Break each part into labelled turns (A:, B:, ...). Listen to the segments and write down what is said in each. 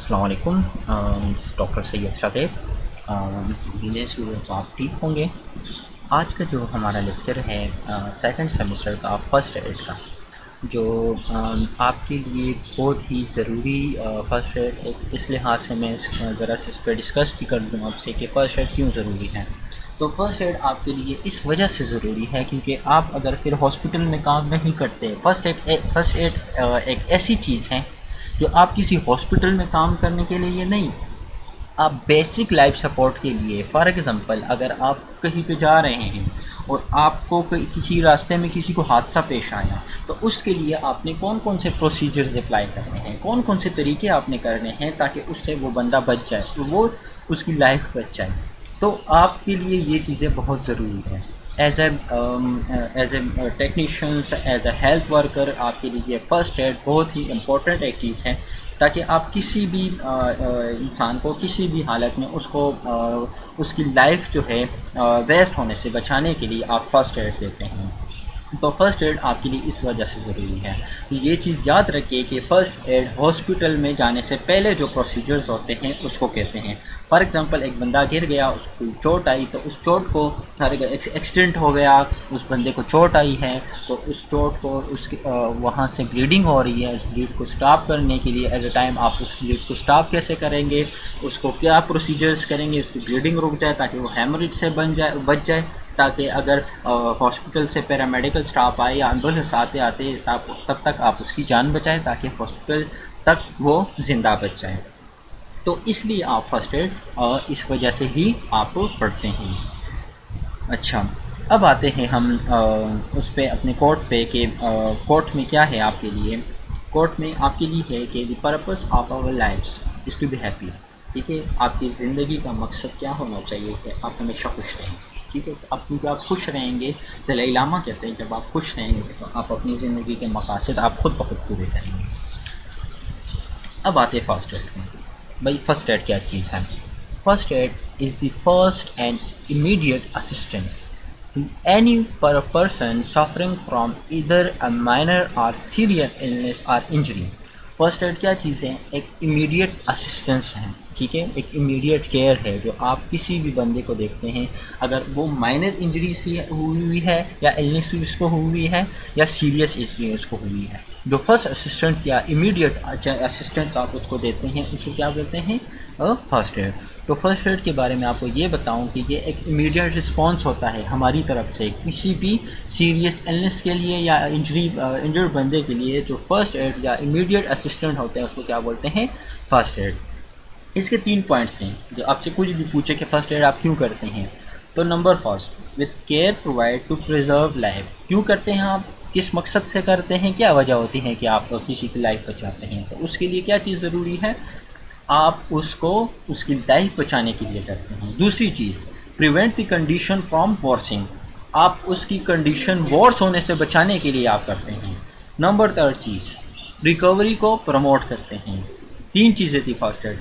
A: अस्सलाम वालेकुम। डॉक्टर सैयद शाज़ेब। उम्मीद स्टूडेंट तो आप ठीक होंगे। आज का जो हमारा लेक्चर है सेकंड सेमेस्टर का फ़र्स्ट एड का, जो आपके लिए बहुत ही ज़रूरी फ़र्स्ट एड एक इस लिहाज से मैं ज़रा से इस पर डिस्कस भी कर दूँ आपसे कि फ़र्स्ट एड क्यों ज़रूरी है। तो फ़र्स्ट एड आपके लिए इस वजह से ज़रूरी है क्योंकि आप अगर फिर हॉस्पिटल में काम नहीं करते, फ़र्स्ट एड एक ऐसी चीज़ है जो आप किसी हॉस्पिटल में काम करने के लिए नहीं, आप बेसिक लाइफ सपोर्ट के लिए, फॉर एग्ज़ाम्पल अगर आप कहीं पे जा रहे हैं और आपको किसी रास्ते में किसी को हादसा पेश आया, तो उसके लिए आपने कौन कौन से प्रोसीजर्स अप्लाई करने हैं, कौन कौन से तरीके आपने करने हैं ताकि उससे वो बंदा बच जाए, तो वो उसकी लाइफ बच जाए। तो आपके लिए ये चीज़ें बहुत ज़रूरी हैं। As a technicians, as a health worker आपके लिए फ़र्स्ट एड बहुत ही इम्पोर्टेंट एक चीज़ है ताकि आप किसी भी इंसान को किसी भी हालत में उसको उसकी लाइफ जो है वेस्ट होने से बचाने के लिए आप फ़र्स्ट एड देते हैं। तो फ़र्स्ट एड आपके लिए इस वजह से ज़रूरी है। तो ये चीज़ याद रखिए कि फ़र्स्ट एड हॉस्पिटल में जाने से पहले जो प्रोसीजर्स होते हैं उसको कहते हैं। फॉर एग्ज़ाम्पल एक बंदा गिर गया, उसको चोट आई, तो उस चोट को एक्सीडेंट हो गया, उस बंदे को चोट आई है, तो उस चोट को उसके वहाँ से ब्लीडिंग हो रही है, उस ब्लीड को स्टॉप करने के लिए एट अ टाइम आप उस ब्लीड को स्टॉप कैसे करेंगे, उसको क्या प्रोसीजर्स करेंगे, उसकी ब्लीडिंग रुक जाए ताकि वो हेमरेज से बच जाए, ताकि अगर हॉस्पिटल से पैरामेडिकल स्टाफ आए या एम्बुलेंस आते तब तक आप उसकी जान बचाएं ताकि हॉस्पिटल तक वो ज़िंदा बच जाए। तो इसलिए आप फर्स्ट एड इस वजह से ही आप पढ़ते हैं। अच्छा, अब आते हैं हम उस पे अपने कोर्ट पे कि कोर्ट में क्या है आपके लिए। कोर्ट में आपके लिए है कि the purpose of our lifes is to be happy. ठीक है, आपकी ज़िंदगी का मकसद क्या होना चाहिए कि आप हमेशा खुश रहें। ठीक है, अब क्योंकि आप खुश रहेंगे, दलाई लामा कहते हैं जब आप खुश रहेंगे तो आप अपनी ज़िंदगी के मकासद आप खुद ब खुद पूरे करेंगे। अब आते हैं फर्स्ट एड में। भाई फर्स्ट एड क्या चीज़ है? First aid is the first and immediate assistant to any person suffering from either a minor or serious illness or injury। First aid क्या चीज़ है? एक इमीडिएट असिस्टेंस है। ठीक है, एक इमीडिएट केयर है जो आप किसी भी बंदे को देखते हैं, अगर वो माइनर इंजरी से हुई है या इलनेस उसको हुई है या सीरियस इंजरी उसको हुई है, जो फर्स्ट असिस्टेंस या इमीडिएट असिस्टेंस आप उसको देते हैं उसको क्या बोलते हैं? First aid. तो फर्स्ट एड के बारे में आपको ये बताऊं कि ये एक इमीडिएट रिस्पांस होता है हमारी तरफ से किसी भी सीरियस इलनेस के लिए या इंजर्ड बंदे के लिए। जो फर्स्ट एड या इमीडिएट असिस्टेंट होते हैं उसको क्या बोलते हैं? First aid. इसके 3 पॉइंट्स हैं जो आपसे कुछ भी पूछे कि फ़र्स्ट एड आप क्यों करते हैं। तो number first, with care provide to preserve life. क्यों करते हैं आप, किस मकसद से करते हैं, क्या वजह होती है कि आप किसी की लाइफ बचाते हैं? तो उसके लिए क्या चीज़ ज़रूरी है? आप उसको उसकी लाइफ बचाने के लिए करते हैं। दूसरी चीज़, प्रिवेंट द कंडीशन फ्रॉम वर्सिंग। आप उसकी कंडीशन वर्स होने से बचाने के लिए आप करते हैं। नंबर थर्ड चीज़, रिकवरी को प्रमोट करते हैं। 3 चीज़ें थी फर्स्ट एड।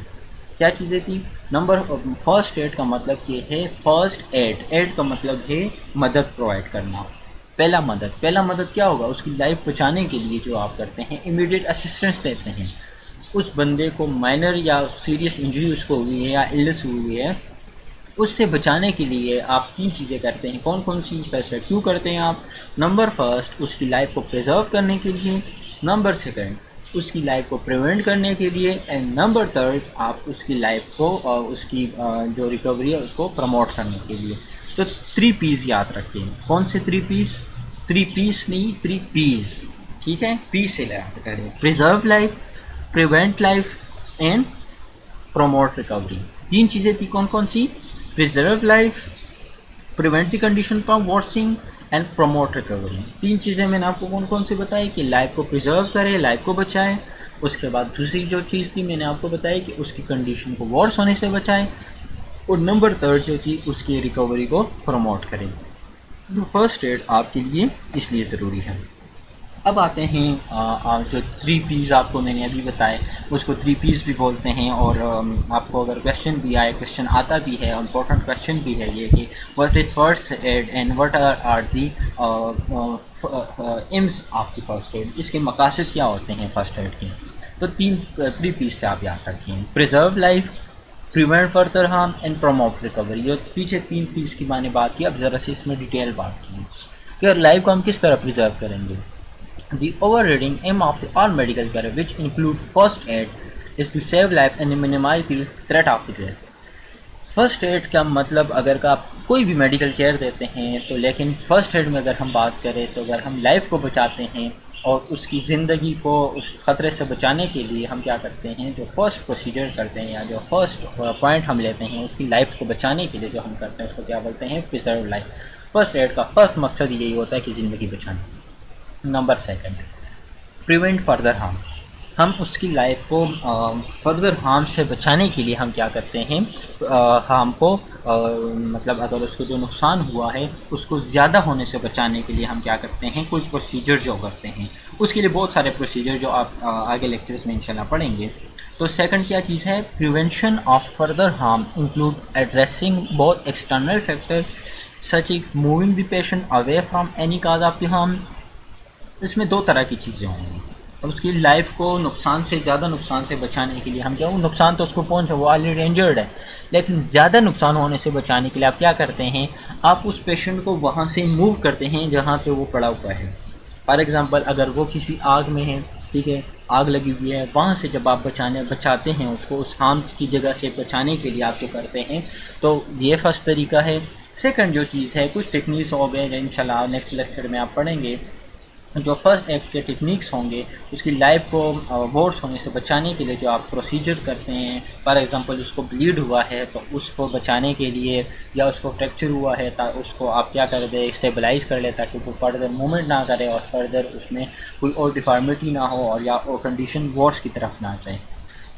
A: क्या चीज़ें थी? नंबर फर्स्ट एड का मतलब ये है फर्स्ट एड, एड का मतलब है मदद प्रोवाइड करना। पहला मदद क्या होगा? उसकी लाइफ बचाने के लिए जो आप करते हैं इमीडिएट असिस्टेंस देते हैं। उस बंदे को माइनर या सीरियस इंजरी उसको हुई है या इलनेस हुई है, उससे बचाने के लिए आप 3 चीज़ें करते हैं। कौन कौन सी? फर्स्ट एड क्यों करते हैं आप? नंबर फर्स्ट, उसकी लाइफ को प्रिजर्व करने के लिए। नंबर सेकंड, उसकी लाइफ को प्रिवेंट करने के लिए। एंड नंबर थर्ड, आप उसकी लाइफ को और उसकी जो रिकवरी है उसको प्रमोट करने के लिए। तो 3 पीस याद रखें। कौन से 3 पीस? 3 पीस नहीं, 3 पीस। ठीक है, पीस से याद करें। Preserve life, prevent life and promote recovery. 3 चीज़ें थी। कौन कौन सी? Preserve life, prevent the condition from worsening and promote recovery. 3 चीज़ें मैंने आपको कौन कौन सी बताई कि लाइफ को प्रिजर्व करें, लाइफ को बचाएं। उसके बाद दूसरी जो चीज़ थी मैंने आपको बताई कि उसकी कंडीशन को वर्स होने से बचाएं। और नंबर थर्ड जो थी उसकी रिकवरी को प्रमोट करें। तो फर्स्ट एड आपके लिए इसलिए ज़रूरी है। अब आते हैं जो 3 पीस आपको मैंने अभी बताए उसको 3 पीस भी बोलते हैं। और आपको अगर क्वेश्चन भी आए, क्वेश्चन आता भी है, इम्पोर्टेंट क्वेश्चन भी है ये कि what is first aid and what are the aims of the first aid. इसके मकासद क्या होते हैं फर्स्ट एड के? तो थ्री पीस से आप याद रखें, preserve life, prevent further harm and promote recovery. जो पीछे 3 पीस की मैंने बात की, अब ज़रा से इसमें डिटेल बात की कि लाइफ को हम किस तरह प्रिजर्व करेंगे। The overriding aim of the all medical care which include first aid is to save life and minimise the threat of the death. First aid का मतलब अगर आप कोई भी मेडिकल केयर देते हैं तो, लेकिन फ़र्स्ट एड में अगर हम बात करें तो अगर हम लाइफ को बचाते हैं और उसकी ज़िंदगी को उस ख़तरे से बचाने के लिए हम क्या करते हैं, जो फर्स्ट प्रोसीजर करते हैं या जो फर्स्ट पॉइंट हम लेते हैं उसकी लाइफ को बचाने के लिए जो हम करते हैं उसको क्या बोलते हैं, प्रिजर्व लाइफ। फर्स्ट एड का फर्स्ट मकसद यही होता है कि ज़िंदगी बचाना। Number second, prevent further harm. हम उसकी लाइफ को फर्दर हार्म से बचाने के लिए हम क्या करते हैं, हार्म को मतलब अगर उसको जो नुकसान हुआ है उसको ज़्यादा होने से बचाने के लिए हम क्या करते हैं, कोई प्रोसीजर जो करते हैं। उसके लिए बहुत सारे प्रोसीजर जो आप आगे लेक्चर्स में इंशाल्लाह पढ़ेंगे। तो सेकंड क्या चीज़ है, prevention of further harm include addressing both external factor such is moving the patient away from any cause of the harm. इसमें 2 तरह की चीज़ें होंगी। अब उसकी लाइफ को नुकसान से, ज़्यादा नुकसान से बचाने के लिए हम क्या, वो नुकसान तो उसको पहुंचा, वो ऑलरेडी इंजर्ड है, लेकिन ज़्यादा नुकसान होने से बचाने के लिए आप क्या करते हैं, आप उस पेशेंट को वहाँ से मूव करते हैं जहाँ पे वो पड़ा हुआ है। फॉर एग्ज़ाम्पल अगर वो किसी आग में है, ठीक है, आग लगी हुई है, वहाँ से जब आप बचाते हैं उसको, उस हार्म की जगह से बचाने के लिए आप जो करते हैं, तो ये फर्स्ट तरीका है। सेकंड जो चीज़ है, कुछ टेक्निक्स हो गए जो इंशाल्लाह नेक्स्ट लेक्चर में आप पढ़ेंगे, जो फर्स्ट एड के टेक्निक्स होंगे उसकी लाइफ को वॉर्स होने से बचाने के लिए जो आप प्रोसीजर करते हैं। फॉर एग्ज़ाम्पल उसको ब्लीड हुआ है तो उसको बचाने के लिए, या उसको फ्रैक्चर हुआ है तो उसको आप क्या कर दें, स्टेबलाइज़ कर ले ताकि वो फर्दर मूवमेंट ना करे और फर्दर उसमें कोई और डिफॉर्मिटी ना हो और या और कंडीशन वॉर्स की तरफ ना जाए।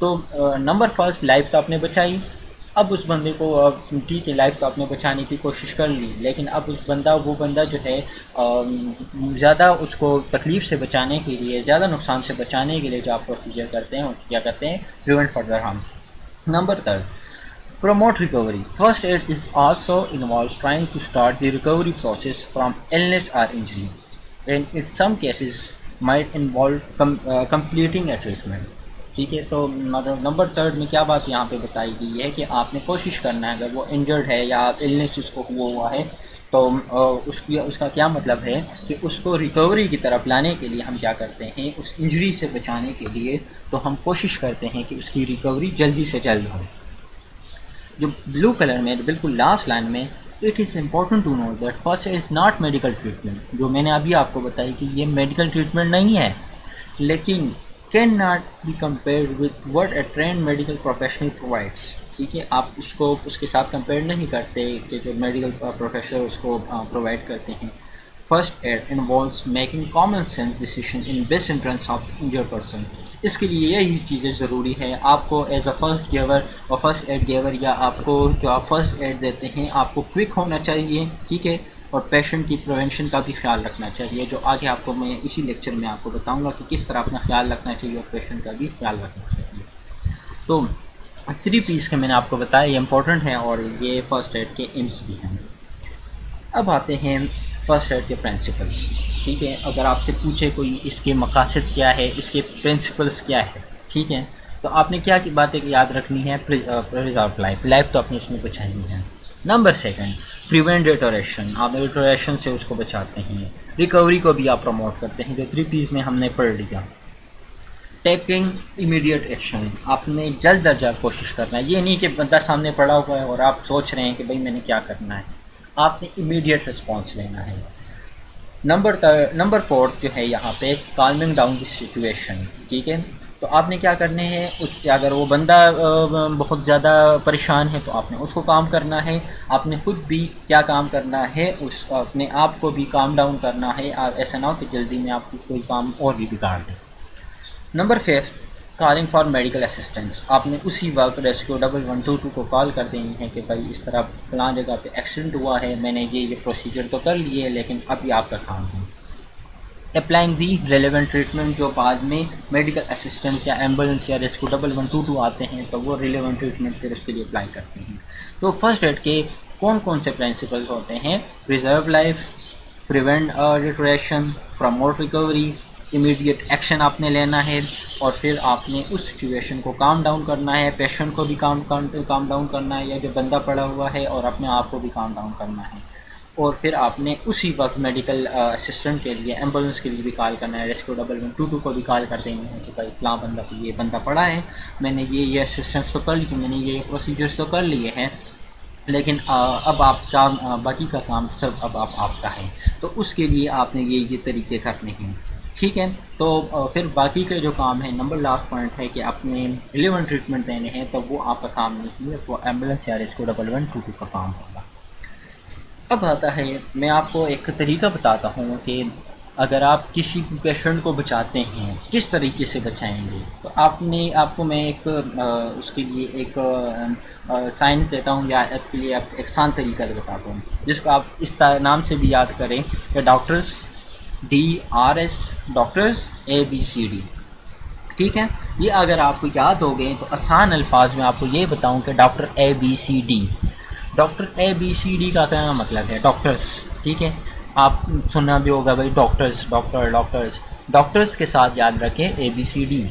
A: तो नंबर फर्स्ट, लाइफ तो आपने बचाई। अब उस बंदे को, ठीक है, लाइफ तो आपने बचाने की कोशिश कर ली, लेकिन अब वो बंदा जो है ज़्यादा उसको तकलीफ़ से बचाने के लिए, ज़्यादा नुकसान से बचाने के लिए जो आप प्रोसीजर करते हैं क्या करते हैं, prevent further harm. Number third, promote recovery. First aid is also involves trying to start the recovery process from illness or injury, and in some cases might involve completing a treatment. ठीक है, तो number third में क्या बात यहाँ पे बताई गई है कि आपने कोशिश करना है, अगर वो इंजर्ड है या इलनेस उसको हुआ है तो उसका क्या मतलब है कि उसको रिकवरी की तरफ लाने के लिए हम क्या करते हैं, उस इंजरी से बचाने के लिए तो हम कोशिश करते हैं कि उसकी रिकवरी जल्दी से जल्द हो। जो ब्लू कलर में बिल्कुल लास्ट लाइन में, it is important to know that first aid is not medical treatment. जो मैंने अभी आपको बताई कि ये मेडिकल ट्रीटमेंट नहीं है, लेकिन can not be compared with what a trend medical professional provides. ठीक है, आप उसको उसके साथ कंपेयर नहीं करते कि जो मेडिकल प्रोफेशनल उसको प्रोवाइड करते हैं। First aid involves making common sense decision in best interest of injured person. इसके लिए यही चीज़ें ज़रूरी है। आपको एज अ फर्स्ट गिवर और फर्स्ट एड गिवर, या आपको जो आप फर्स्ट एड देते हैं आपको क्विक होना चाहिए, ठीक है, और पेशेंट की प्रिवेंशन का भी ख्याल रखना चाहिए, जो आगे आपको मैं इसी लेक्चर में आपको बताऊंगा कि किस तरह अपना ख्याल रखना चाहिए और पेशेंट का भी ख्याल रखना चाहिए। तो 3 पीस के मैंने आपको बताया, ये इंपॉर्टेंट है और ये फर्स्ट एड के एम्स भी हैं। अब आते हैं फर्स्ट एड के प्रिंसिपल्स। ठीक है, अगर आपसे पूछे कोई इसके मकासद क्या है, इसके प्रिंसिपल्स क्या है, ठीक है, तो आपने क्या की बातें याद रखनी है, प्रिजर्व लाइफ तो आपने इसमें बचानी है। नंबर सेकंड, प्रिवेंट डिटोरेशन, आप डिटोरेशन से उसको बचाते हैं। रिकवरी को भी आप प्रमोट करते हैं, जो 3 पीस में हमने पढ़ लिया। टेकिंग इमीडिएट एक्शन, आपने जल्द अज जल्द कोशिश करना है। ये नहीं कि बंदा सामने पड़ा हुआ है और आप सोच रहे हैं कि भाई मैंने क्या करना है, आपने इमीडिएट रिस्पॉन्स लेना है। नंबर 4 जो है यहाँ पे, काल्मिंग डाउन द सिचुएशन। ठीक है, तो आपने क्या करने हैं, उससे अगर वो बंदा बहुत ज़्यादा परेशान है तो आपने उसको काम करना है, आपने खुद भी क्या काम करना है, उस अपने आप को भी काम डाउन करना है। ऐसा ना हो कि जल्दी में आपको कोई काम और भी बिगाड़ दे। Number 5, calling for medical assistance, आपने उसी वक्त रेस्क्यू 1122 को कॉल कर देनी है कि भाई इस तरह फलां जगह पे एक्सीडेंट हुआ है, मैंने ये प्रोसीजर तो कर लिए लेकिन अभी आपका काम है। अप्लाइंग दी रेलेवेंट ट्रीटमेंट, जो बाद में मेडिकल असिस्टेंस या एम्बुलेंस या रेस्क्यू 1122 आते हैं तो वो रिलेवेंट ट्रीटमेंट फिर उसके लिए अप्लाई करते हैं। तो फर्स्ट एड के कौन कौन से प्रिंसिपल्स होते हैं, preserve life, prevent deterioration, promote recovery, immediate action आपने लेना है और फिर आपने उस सिचुएशन को काम डाउन करना है, पेशेंट को भी काम डाउन करना है, या जो बंदा पड़ा हुआ है, और अपने आप को भी काम डाउन करना है। और फिर आपने उसी वक्त मेडिकल असिस्टेंट के लिए, एम्बुलेंस के लिए भी कॉल करना है, रेस्क्यू 112 को भी कॉल कर देंगे हैं कि भाई फलां बंदा को ये बंदा पड़ा है, मैंने ये असिस्टेंस तो कर ली, मैंने ये प्रोसीजर्स तो कर लिए हैं, लेकिन अब आपका बाकी का काम सब अब आपका है, तो उसके लिए आपने ये तरीके करने हैं। ठीक है, तो फिर बाकी के जो काम है, नंबर लास्ट पॉइंट है कि आपने रिलेवेंट ट्रीटमेंट देने हैं, तो वो आपका काम नहीं है, वो एम्बुलेंस या रेस्क्यू 112 का काम होगा। अब आता है, मैं आपको एक तरीका बताता हूँ कि अगर आप किसी पेशेंट को बचाते हैं किस तरीके से बचाएंगे। तो आपको मैं एक उसके लिए एक साइंस देता हूँ, या आपके लिए आप एक आसान तरीका बताता हूँ, जिसको आप इस नाम से भी याद करें कि डॉक्टर्स DRS, डॉक्टर्स ABCD। ठीक है, ये अगर आपको याद हो गए तो आसान अल्फाज में आपको ये बताऊँ कि डॉक्टर ABCD, डॉक्टर ABCD का क्या मतलब है, डॉक्टर्स। ठीक है, आप सुना भी होगा भाई डॉक्टर्स के साथ याद रखें ABCD,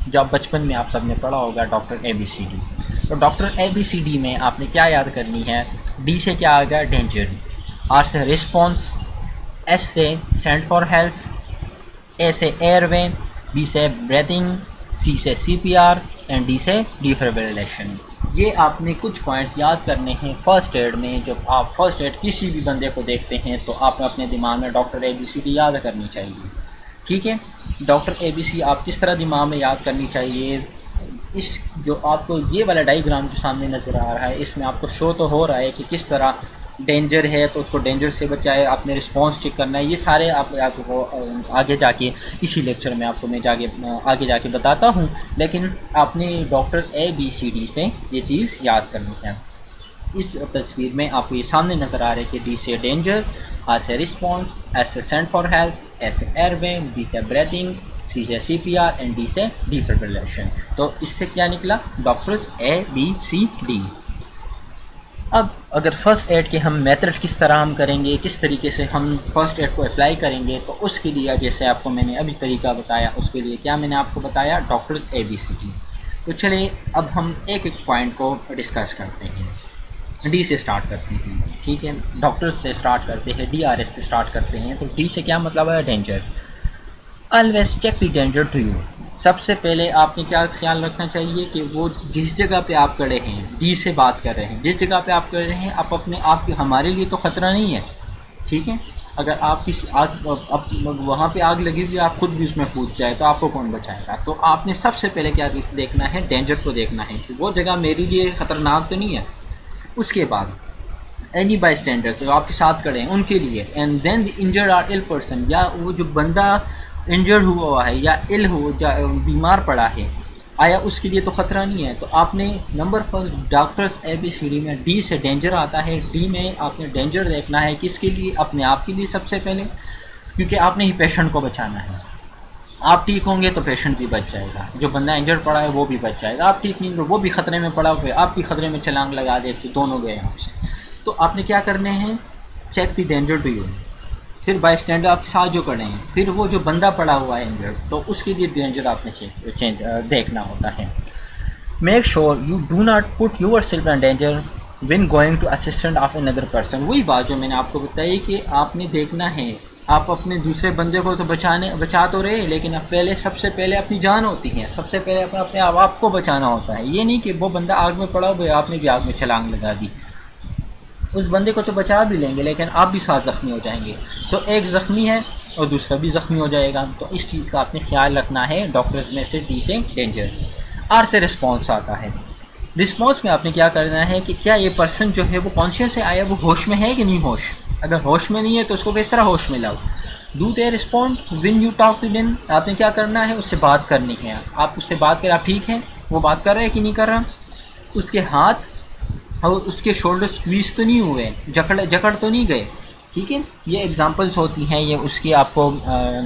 A: जब बचपन में आप सब ने पढ़ा होगा डॉक्टर ABCD। तो डॉक्टर ABCD में आपने क्या याद करनी है, D से क्या आ गया, डेंजर, R से रिस्पॉन्स, S से सेंड फॉर हेल्प, A से एयरवे, B से ब्रीथिंग, C से CPR एंड D से डिफिब्रिलेशन। ये आपने कुछ पॉइंट्स याद करने हैं फर्स्ट एड में। जब आप फर्स्ट एड किसी भी बंदे को देखते हैं तो आप अपने दिमाग में डॉक्टर ABCD याद करनी चाहिए। ठीक है, डॉक्टर ABC आप किस तरह दिमाग में याद करनी चाहिए, इस जो आपको ये वाला डायग्राम जो सामने नज़र आ रहा है, इसमें आपको शो तो हो रहा है कि किस तरह डेंजर है तो उसको डेंजर से बचाए, आपने रिस्पॉन्स चेक करना है। ये सारे आपको आगे जाके इसी लेक्चर में आपको मैं आगे जाके बताता हूँ, लेकिन आपने डॉक्टर ABCD से ये चीज़ याद करनी है। इस तस्वीर में आपको ये सामने नज़र आ रहा है कि D से डेंजर, R से रिस्पॉन्स, S से सेंड फॉर हेल्प, S से एयरवे, B से ब्रीथिंग, C से CPR एंड D से डिफिब्रिलेशन। तो इससे क्या निकला, डॉक्टर्स ABCD। अब अगर फ़र्स्ट एड के हम मेथड किस तरह हम करेंगे, किस तरीके से हम फ़र्स्ट एड को अप्लाई करेंगे, तो उसके लिए जैसे आपको मैंने अभी तरीका बताया, उसके लिए क्या मैंने आपको बताया, डॉक्टर्स ABCD। तो चलिए अब हम एक एक पॉइंट को डिस्कस करते हैं। D से स्टार्ट करते हैं। ठीक है, डॉक्टर्स से स्टार्ट करते हैं, DRS से स्टार्ट करते हैं। तो D से क्या मतलब है, danger. Always check the danger to you. सबसे पहले आपने क्या ख्याल रखना चाहिए कि वो जिस जगह पे आप खड़े हैं, D से बात कर रहे हैं, जिस जगह पे आप खड़े हैं, आप अपने आप के, हमारे लिए तो ख़तरा नहीं है। ठीक है, अगर आप किसी वहाँ पे आग लगी हुई, आप खुद भी उसमें कूद जाए तो आपको कौन बचाएगा। तो आपने सबसे पहले क्या देखना है, डेंजर को देखना है कि वो जगह मेरे लिए ख़तरनाक तो नहीं है। उसके बाद एनी बाई स्टैंडर्स जो आपके साथ खड़े हैं उनके लिए, and then the injured or ill person, या वो जो बंदा इंजर्ड हुआ है या इल हो, बीमार पड़ा है, आया उसके लिए तो ख़तरा नहीं है। तो आपने नंबर फर्स्ट डॉक्टर्स ABCD में D से डेंजर आता है। D में आपने डेंजर देखना है किसके लिए, अपने आप के लिए सबसे पहले, क्योंकि आपने ही पेशेंट को बचाना है। आप ठीक होंगे तो पेशेंट भी बच जाएगा, जो बंदा इंजर्ड पड़ा है वो भी बच जाएगा। आप ठीक नहीं तो वो भी ख़तरे में पड़ा हुआ है, आप भी ख़तरे में छलांग लगा दे तो दोनों गए आपसे। तो आपने क्या करने हैं, check the danger to you, फिर बाई स्टैंडर आपके साथ जो खड़े हैं, फिर वो जो बंदा पड़ा हुआ है इंजर्ड, तो उसके लिए डेंजर आपने देखना होता है। Make sure you do not put yourself in danger when going to assistant of another person. वही बात जो मैंने आपको बताई कि आपने देखना है, आप अपने दूसरे बंदे को तो बचा तो रहे, लेकिन अब सबसे पहले अपनी जान होती है, सबसे पहले अपने आप को बचाना होता है। ये नहीं कि वो बंदा आग में पड़ा हुआ, आपने भी आग में छलांग लगा दी, उस बंदे को तो बचा भी लेंगे लेकिन आप भी साथ ज़ख्मी हो जाएंगे। तो एक ज़ख्मी है और दूसरा भी ज़ख्मी हो जाएगा। तो इस चीज़ का आपने ख्याल रखना है। डॉक्टर्स में से D से डेंजर। R से रिस्पॉन्स आता है। रिस्पॉन्स में आपने क्या करना है कि क्या ये पर्सन जो है वो कॉन्शियस है, आया वो होश में है कि नहीं होश। अगर होश में नहीं है तो उसको किस तरह होश में लाओ। Do they respond when you talk to them. आपने क्या करना है, उससे बात करनी है। आप उससे बात करें, आप ठीक हैं, वो बात कर रहे हैं कि नहीं कर रहा, उसके हाथ और उसके शोल्डर स्क्वीज तो नहीं हुए, जकड़ तो नहीं गए। ठीक है, ये एग्जांपल्स होती हैं, ये उसके आपको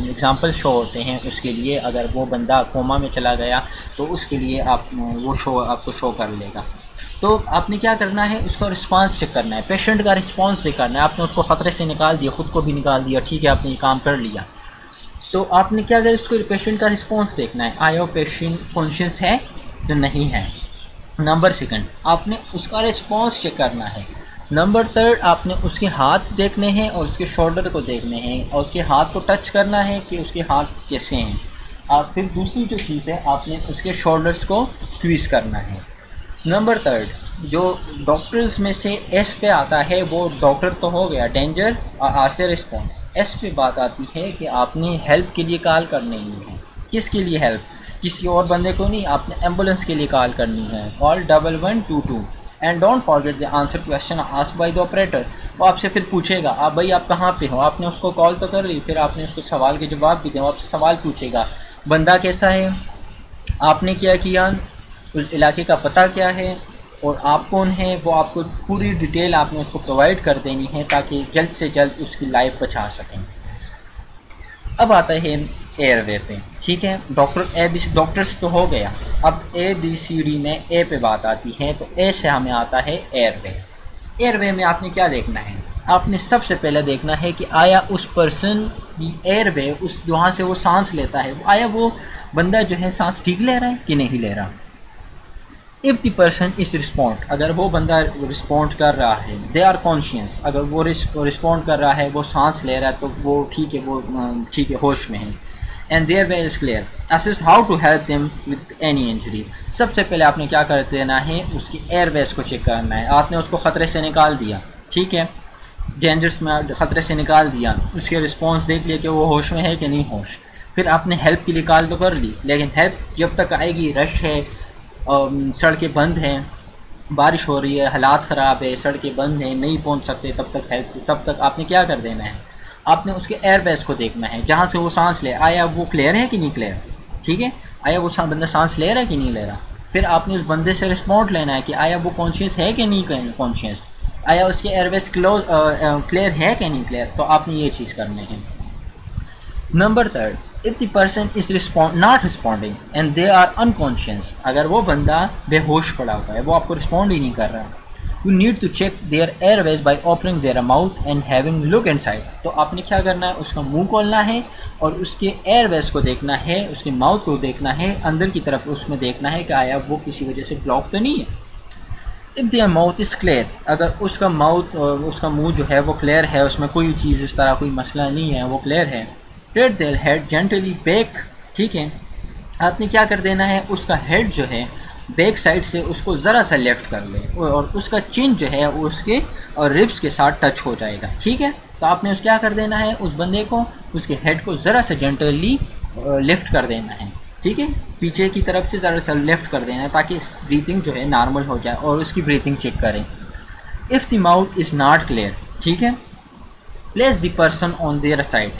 A: एग्जांपल्स शो होते हैं उसके लिए। अगर वो बंदा कोमा में चला गया तो उसके लिए आप वो शो आपको शो कर लेगा। तो आपने क्या करना है, उसका रिस्पांस चेक करना है, पेशेंट का रिस्पांस चेक करना है। आपने उसको ख़तरे से निकाल दिया, ख़ुद को भी निकाल दिया, ठीक है, आपने ये काम कर लिया। तो आपने क्या अगर इसको पेशेंट का रिस्पॉन्स देखना है, आया पेशेंट कॉन्शियस है तो नहीं है। नंबर सेकंड, आपने उसका रिस्पॉन्स चेक करना है। नंबर थर्ड, आपने उसके हाथ देखने हैं और उसके शोल्डर को देखने हैं और उसके हाथ को टच करना है कि उसके हाथ कैसे हैं। आप फिर दूसरी जो चीज़ है, आपने उसके शोल्डर्स को स्क्वीज़ करना है। नंबर थर्ड, जो डॉक्टर्स में से एस पे आता है वो डॉक्टर तो हो गया, डेंजर और आर से रिस्पॉन्स। एस पे बात आती है कि आपने हेल्प के लिए कॉल करनी है। किसके लिए हेल्प? किसी और बंदे को नहीं, आपने एम्बुलेंस के लिए कॉल करनी है। Call 1122 and don't forget the answer question asked by the operator. वो आपसे फिर पूछेगा आप भाई आप कहाँ पे हो, आपने उसको कॉल तो कर ली, फिर आपने उसको सवाल के जवाब भी दिए, वो आपसे सवाल पूछेगा बंदा कैसा है, आपने क्या किया, उस इलाके का पता क्या है और आप कौन है, वो आपको पूरी डिटेल आपने उसको प्रोवाइड कर देनी है ताकि जल्द से जल्द उसकी लाइफ बचा सकें। अब आता है एयरवे पे, ठीक है। डॉक्टर्स तो हो गया, अब ABCD में ए पे बात आती है, तो ए से हमें आता है एयरवे। एयरवे में आपने क्या देखना है? आपने सबसे पहले देखना है कि आया उस पर्सन की एयरवे, उस जहाँ से वो सांस लेता है, आया वो बंदा जो है सांस ठीक ले रहा है कि नहीं ले रहा। If the person is respond, अगर वो बंदा रिस्पॉन्ड कर रहा है, दे आर कॉन्शियस, अगर वो रिस्पॉन्ड कर रहा है, वो सांस ले रहा है, तो वो ठीक है, वो ठीक है, होश में है। And their way is clear, assist how to help them with any injury. सबसे पहले आपने क्या कर देना है, उसकी एयरवेज को चेक करना है। आपने उसको ख़तरे से निकाल दिया, ठीक है, डेंजर्स में ख़तरे से निकाल दिया, उसके रिस्पॉन्स देख लिया कि वो होश में है कि नहीं होश। फिर आपने हेल्प की कॉल तो कर ली, लेकिन हेल्प जब तक आएगी, रश है, सड़कें बंद हैं, बारिश हो रही है, हालात ख़राब है, सड़कें बंद हैं, नहीं पहुंच सकते, तब तक आपने क्या कर देना है, आपने उसके एयरबेस को देखना है, जहाँ से वो सांस ले, आया वो क्लियर है कि नहीं क्लियर, ठीक है, आया वो बंदा सांस ले रहा है कि नहीं ले रहा। फिर आपने उस बंदे से रिस्पॉन्ड लेना है कि आया वो कॉन्शियस है कि नहीं कॉन्शियस, आया उसके एयरबेस क्लियर है कि नहीं क्लियर। तो आपने ये चीज़ करनी है। Number third, if the person is not responding and they are unconscious, अगर वो बंदा बेहोश पड़ा हुआ है, वो आपको रिस्पॉन्ड ही नहीं कर रहा, you need to check their airways by opening their mouth and having look inside. तो आपने क्या करना है, उसका मुंह खोलना है और उसके एयरवेज को देखना है, उसके माउथ को देखना है, अंदर की तरफ उसमें देखना है कि आया वो किसी वजह से ब्लॉक तो नहीं है। If their mouth is clear, अगर उसका मुंह जो है वो क्लियर है, उसमें कोई चीज़ इस तरह कोई मसला नहीं है, वो क्लियर है, टेट देयर हेड जेंटली बैक, ठीक है, आपने क्या कर देना है, उसका हेड जो है बैक साइड से उसको ज़रा सा लेफ़्ट कर ले और उसका चिन जो है उसके और रिब्स के साथ टच हो जाएगा, ठीक है। तो आपने क्या कर देना है, उस बंदे को उसके हेड को ज़रा सा जेंटली लिफ्ट कर देना है, ठीक है, पीछे की तरफ से ज़रा सा लेफ़्ट कर देना है ताकि ब्रीथिंग जो है नॉर्मल हो जाए और उसकी ब्रीथिंग चेक करें। If the mouth is not clear, ठीक है, place the person on their side,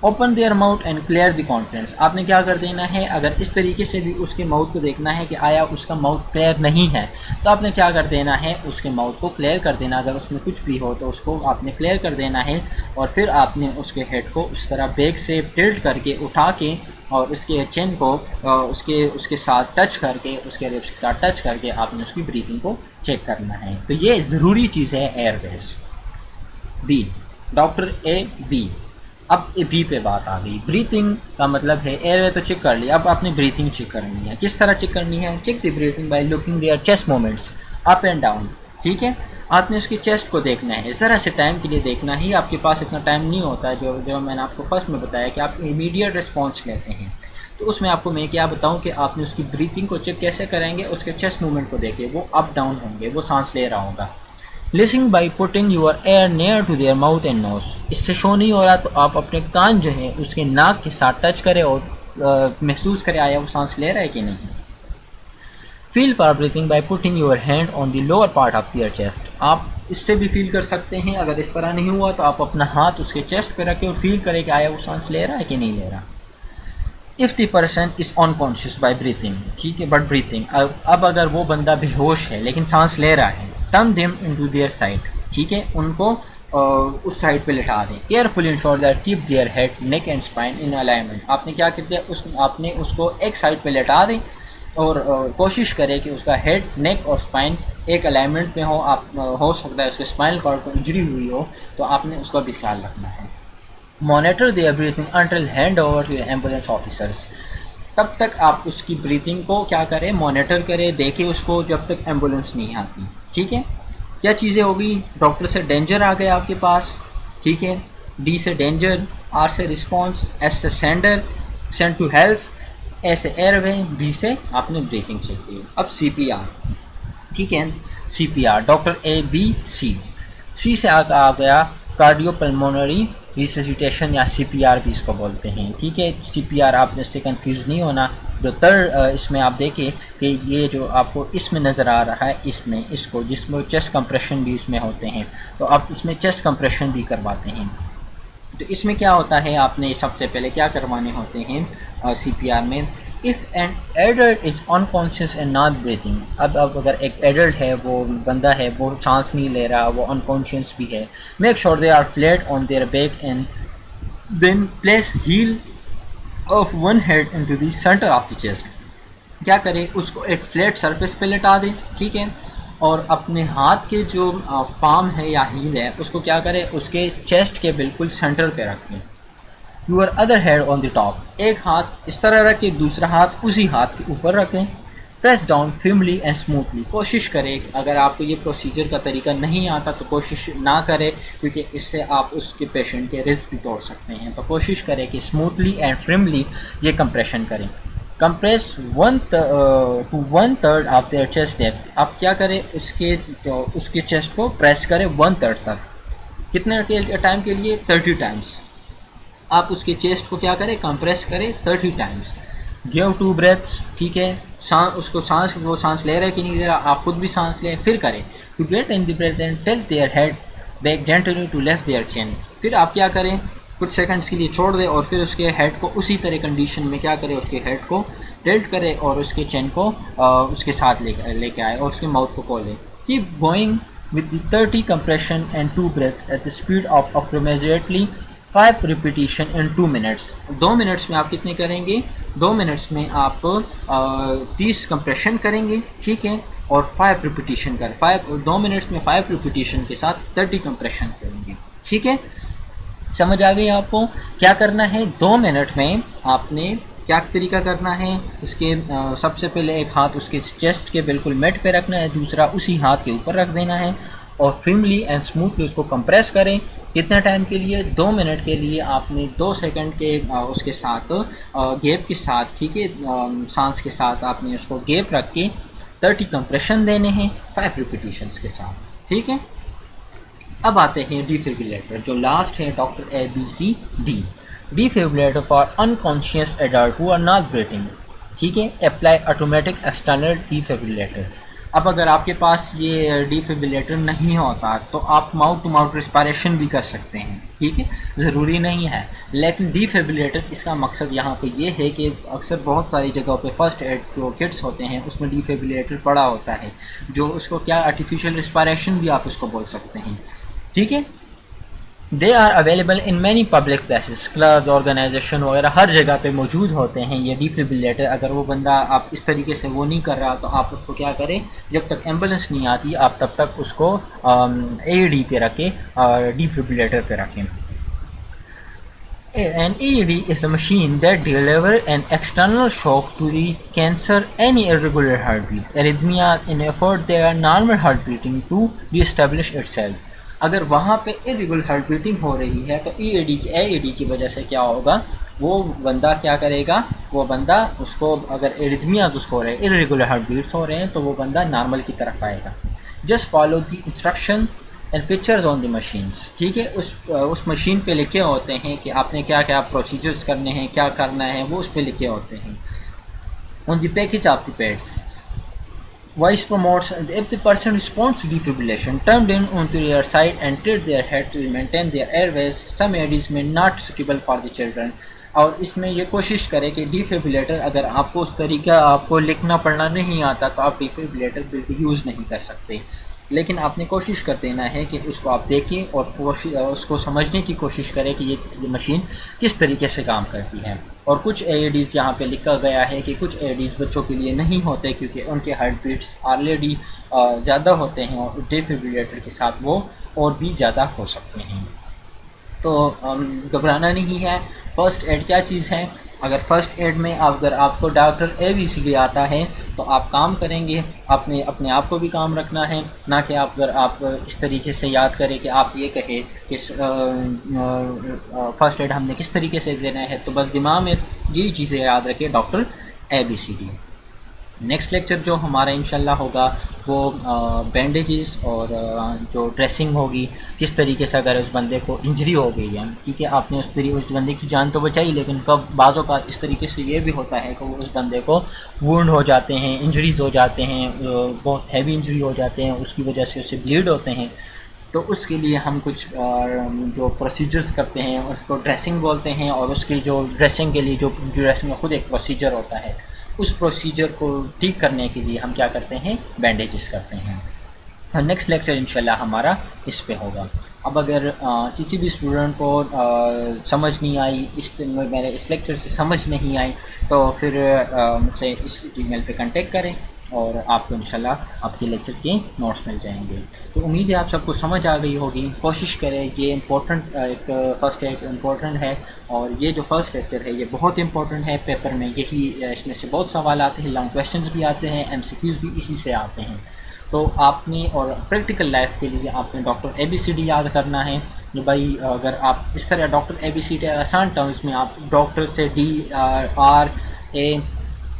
A: open there mouth and clear the contents. आपने क्या कर देना है, अगर इस तरीके से भी उसके माउथ को देखना है कि आया उसका माउथ क्लियर नहीं है, तो आपने क्या कर देना है, उसके माउथ को क्लियर कर देना, अगर उसमें कुछ भी हो तो उसको आपने क्लियर कर देना है और फिर आपने उसके हेड को उस तरह बैक से टिल्ट करके उठा के और उसके चिन को उसके साथ टच करके, उसके रिब्स के साथ टच करके आपने उसकी ब्रीथिंग को चेक करना है। तो ये ज़रूरी चीज़ है airways. B, doctor A B. अब बी पे बात आ गई, ब्रीथिंग का मतलब है एयरवे तो चेक कर लिया, अब आपने ब्रीथिंग चेक करनी है। किस तरह चेक करनी है, check the breathing by looking their chest movements up and down, ठीक है। आपने उसकी चेस्ट को देखना है, ज़रा से टाइम के लिए देखना ही, आपके पास इतना टाइम नहीं होता है, जो मैंने आपको फर्स्ट में बताया कि आप इमीडिएट रिस्पॉन्स लेते हैं, तो उसमें आपको मैं क्या बताऊं कि आपने उसकी ब्रीथिंग को चेक कैसे करेंगे, उसके चेस्ट मूवमेंट को देखिए, वो अप डाउन होंगे, वो सांस ले रहा होगा। Listening by putting your ear near to their mouth and nose, इससे शो नहीं हो रहा तो आप अपने कान जो है उसके नाक के साथ टच करें और महसूस करें आया वो सांस ले रहा है कि नहीं। Feel for breathing by putting your hand on the lower part of your chest, आप इससे भी फील कर सकते हैं, अगर इस तरह नहीं हुआ तो आप अपना हाथ उसके चेस्ट पे रखें और फील करें कि आया वो सांस ले रहा है कि नहीं ले रहा। If the person is unconscious by breathing, ठीक है, बट ब्रीथिंग, अब अगर वो बंदा बेहोश है लेकिन सांस ले रहा है, turn them into their side, ठीक है, उनको उस साइड पे लिटा दें। Carefully ensure that keep their head neck and spine in alignment, आपने क्या कर दिया, आपने उसको एक साइड पे लिटा दें और कोशिश करें कि उसका हेड, नेक और स्पाइन एक अलाइनमेंट में हो। आप हो सकता है उसके स्पाइनल कॉर्ड को इंजरी हुई हो, तो आपने उसका भी ख्याल रखना है। Monitor their breathing until hand over to ambulance officers. तब तक आप उसकी ब्रीथिंग को क्या करें, मॉनिटर करें, देखें उसको जब तक एम्बुलेंस नहीं आती। ठीक है, क्या चीज़ें होगी, डॉक्टर से डेंजर आ गया आपके पास, ठीक है, डी से डेंजर, आर से रिस्पॉन्स, एस से सेंडर, सेंड टू हेल्प, ए से एयरवे, बी से आपने ब्रीथिंग चेक की। अब CPR, ठीक है, CPR doctor A B C, सी से आ गया कार्डियोपल्मोनरी रिससिटेशन या CPR भी इसको बोलते हैं। ठीक है, CPR आपने इससे कंफ्यूज नहीं होना। जो थर्ड इसमें आप देखें कि ये जो आपको इसमें नज़र आ रहा है, इसमें इसको जिसमें चेस्ट कंप्रेशन भी इसमें होते हैं, तो आप इसमें चेस्ट कंप्रेशन भी करवाते हैं। तो इसमें क्या होता है, आपने सबसे पहले क्या करवाने होते हैं CPR में, if an adult is unconscious and not breathing. अब अगर एक एडल्ट है, वो बंदा है, वो सांस नहीं ले रहा, वो अनकॉन्शियस भी है, make sure they are flat on their back and then place heel of one head into the centre of the chest. क्या करें, उसको एक फ्लैट सरफेस पे लेटा दें, ठीक है, और अपने हाथ के जो पाम है या हील है, उसको क्या करें, उसके चेस्ट के बिल्कुल सेंटर पे रखें। Your other head on the top, एक हाथ इस तरह रखें, दूसरा हाथ उसी हाथ के ऊपर रखें। प्रेस डाउन फिमली एंड स्मूथली, कोशिश करें, अगर आपको ये प्रोसीजर का तरीका नहीं आता तो कोशिश ना करें, क्योंकि इससे आप उसके पेशेंट के रिब्स भी तोड़ सकते हैं। तो कोशिश करें कि स्मूथली एंड फिमली ये कंप्रेशन करें। Compress to 1/3 of their chest depth, आप क्या करें, उसके चेस्ट को प्रेस करें 1/3 तक। कितने टाइम के लिए, 30 टाइम्स। आप उसके चेस्ट को क्या करें, कंप्रेस करें 30 टाइम्स। गिव 2 ब्रेथ्स, ठीक है, उसको सांस, वो सांस ले रहा है कि नहीं ले रहा, आप खुद भी सांस लें, फिर करें। To get in the breath and tilt their head back gently to left their chin. फिर आप क्या करें, कुछ सेकंड्स के लिए छोड़ दें और फिर उसके हेड को उसी तरह कंडीशन में क्या करें, उसके हेड को टिल्ट करें और उसके चिन को उसके साथ लेके आए और उसके माउथ को खोलें। Keep going with the 30 compression and 2 breaths at the speed of approximately 5 repetition in 2 minutes। 2 minutes में आप कितने करेंगे, 2 मिनट्स में आप 30 कंप्रेशन करेंगे, ठीक है, और 5 रिपीटिशन 2 मिनट्स में 5 रिपीटिशन के साथ 30 कंप्रेशन करेंगे। ठीक है, समझ आ गई आपको क्या करना है। 2 मिनट में आपने क्या तरीका करना है, उसके सबसे पहले एक हाथ उसके चेस्ट के बिल्कुल मेट पे रखना है, दूसरा उसी हाथ के ऊपर रख देना है और फिमली एंड स्मूथली उसको कंप्रेस करें। कितने टाइम के लिए, 2 मिनट के लिए। आपने 2 सेकंड के उसके साथ गैप के साथ, ठीक है, सांस के साथ आपने उसको गैप रख के 30 कंप्रेशन देने हैं 5 रिपीटिशंस के साथ। ठीक है, अब आते हैं डिफिब्रिलेटर, जो लास्ट है doctor ABCD। Defibrillator for unconscious adult who are not breathing. ठीक है, अप्लाई ऑटोमेटिक एक्सटर्नल डिफिब्रिलेटर। अब अगर आपके पास ये डिफिब्रिलेटर नहीं होता तो आप माउथ टू माउथ रिस्पायरेशन भी कर सकते हैं, ठीक है, ज़रूरी नहीं है। लेकिन डिफिब्रिलेटर इसका मकसद यहाँ पे ये है कि अक्सर बहुत सारी जगहों पे फर्स्ट एड जो किट्स होते हैं उसमें डिफिब्रिलेटर पड़ा होता है, जो उसको क्या आर्टिफिशियल रिस्पायरेशन भी आप उसको बोल सकते हैं। ठीक है, they are available in many public places, clubs, organisation वगैरह हर जगह पे मौजूद होते हैं ये डिफिब्रिलेटर। अगर वो बंदा आप इस तरीके से वो नहीं कर रहा तो आप उसको क्या करें, जब तक एम्बुलेंस नहीं आती आप तब तक उसको AED पे रखें और डिफिब्रिलेटर पे रखें। An AED is a machine that delivers an external shock to the cancer any irregular heartbeat, arrhythmia in effort their normal heart beating to reestablish itself। अगर वहाँ पे इरेगुलर हार्ट बीटिंग हो रही है तो AED की वजह से क्या होगा, वो बंदा क्या करेगा, वो बंदा उसको अगर एरिथमियाज उसको हो रहे हैं, इरेगुलर हार्ट बीट्स हो रहे हैं तो वो बंदा नॉर्मल की तरफ आएगा। Just follow the instruction and pictures on the machines. ठीक है, उस मशीन पे लिखे होते हैं कि आपने क्या क्या प्रोसीजर्स करने हैं, क्या करना है, वो उस पर लिखे होते हैं। On the package of the pads, voice promotes if the person responds to defibrillation, turn them onto their side and tilt their head to maintain their airways. Some AEDs may not suitable for the children। और इसमें ये कोशिश करें कि defibrillator, अगर आपको उस तरीका आपको लिखना पढ़ना नहीं आता तो आप डिफिब्रिलेटर बिल्कुल यूज़ नहीं कर सकते, लेकिन आपने कोशिश कर देना है कि उसको आप देखें और उसको समझने की कोशिश करें कि ये मशीन किस तरीके से काम करती है। और कुछ AEDs यहाँ पे लिखा गया है कि कुछ AEDs बच्चों के लिए नहीं होते क्योंकि उनके हार्ट बीट्स ऑलरेडी ज़्यादा होते हैं और डिफिब्रिलेटर के साथ वो और भी ज़्यादा हो सकते हैं। तो घबराना नहीं है। फ़र्स्ट एड क्या चीज़ है? अगर फ़र्स्ट एड में अगर आपको डॉक्टर ABCD आता है तो आप काम करेंगे, आपने अपने आप को भी काम रखना है, ना कि आप अगर आप इस तरीके से याद करें कि आप ये कहें कि फ़र्स्ट एड हमने किस तरीके से देना है, तो बस दिमाग में ये चीज़ें याद रखें, डॉक्टर ABCD। नेक्स्ट लेक्चर जो हमारा इंशाल्लाह होगा वो बैंडेजेस और जो ड्रेसिंग होगी, किस तरीके से अगर उस बंदे को इंजरी हो गई है, ठीक है, आपने उस बंदे की जान तो बचाई, लेकिन कब बाज़ों का इस तरीके से ये भी होता है कि वो उस बंदे को वुंड हो जाते हैं, इंजरीज़ हो जाते हैं, बहुत हैवी इंजरी हो जाते हैं, उसकी वजह से उसे ब्लीड होते हैं। तो उसके लिए हम कुछ जो प्रोसीजर्स करते हैं उसको ड्रेसिंग बोलते हैं, और उसकी जो ड्रेसिंग के लिए जो ड्रेसिंग में खुद एक प्रोसीजर होता है, उस प्रोसीजर को ठीक करने के लिए हम क्या करते हैं, बैंडेजेस करते हैं। नेक्स्ट लेक्चर इंशाल्लाह हमारा इस पे होगा। अब अगर किसी भी स्टूडेंट को समझ नहीं आई, मेरे इस लेक्चर से समझ नहीं आई, तो फिर मुझसे इस ईमेल पे कांटेक्ट करें और आपको इंशाल्लाह आपके लेक्चर के नोट्स मिल जाएंगे। तो उम्मीद है आप सबको समझ आ गई होगी। कोशिश करें, ये इम्पोर्टेंट एक फ़र्स्ट एक इम्पोर्टेंट है, और ये जो फर्स्ट लेक्चर है ये बहुत इंपॉर्टेंट है। पेपर में यही इसमें से बहुत सवाल आते हैं, लॉन्ग क्वेश्चंस भी आते हैं, MCQs भी इसी से आते हैं। तो आपने और प्रैक्टिकल लाइफ के लिए आपने डॉक्टर ABCD याद करना है। जो भाई अगर आप इस तरह डॉक्टर ABCD आसान टर्म्स में, आप डॉक्टर से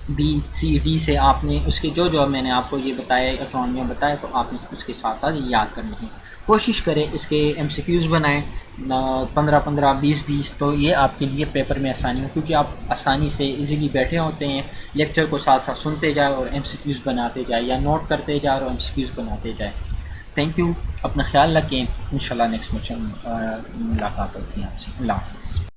A: DRABCD से आपने उसके जो मैंने आपको ये बताया, इकोनॉमी में बताया, तो आपने उसके साथ साथ याद करनी है। कोशिश करें इसके MCQs बनाएं 15-15, 20-20, तो ये आपके लिए पेपर में आसानी हो, क्योंकि आप आसानी से इजीली बैठे होते हैं, लेक्चर को साथ साथ सुनते जाए और MCQs बनाते जाए, या नोट करते जाए और MCQs बनाते जाए। थैंक यू, अपना ख्याल रखें। इंशाल्लाह नेक्स्ट मुलाकात होती है आपसे। अल्लाह हाफ़िज़।